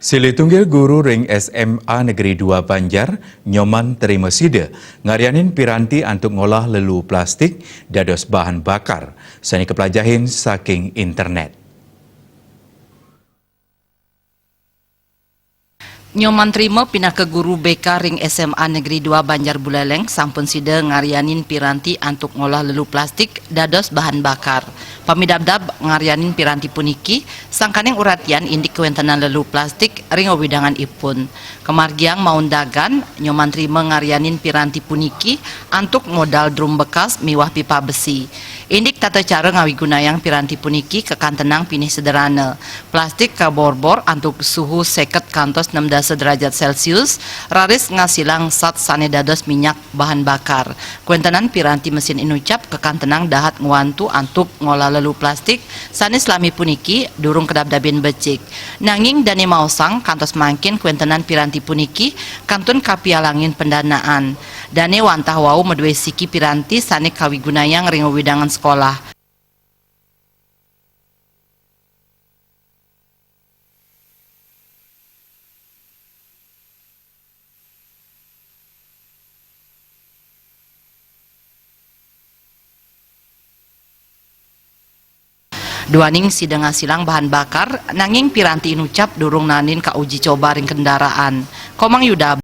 Silitunggil guru ring SMA Negeri 2 Banjar, nyoman terima sida, ngarianin piranti untuk ngolah lelu plastik dados bahan bakar, sani kepelajahin saking internet. Nyoman terima pindah ke guru BK ring SMA Negeri 2 Banjar Buleleng sampun sida ngarianin piranti untuk ngolah lelu plastik dados bahan bakar. Pamidabdab ngarianin piranti puniki sangkaneng uratian indik kewentenan lelu plastik ring widangan ipun. Kemargiang maun dagan nyoman terima ngarianin piranti puniki untuk modal drum bekas miwah pipa besi. Indik tata cara ngawigunayang piranti puniki kekantenang pinih sederhana. Plastik kaborbor untuk suhu 50 kantos 16 derajat Celcius, raris ngasilang sat sane dados minyak bahan bakar. Kuentenan piranti mesin inucap kekantenang dahat nguantu untuk ngolah lelu plastik, sane selami puniki durung kedab-dabin becik. Nanging dane mausang kantos mangkin kuentenan piranti puniki kantun kapialangin pendanaan. Dane wantah wau medue siki piranti sane kawigunayang ring widangan sekolah. Duaning sidang ngasilang bahan bakar, nanging piranti inucap durung nanin ka uji coba ring kendaraan. Komang Yuda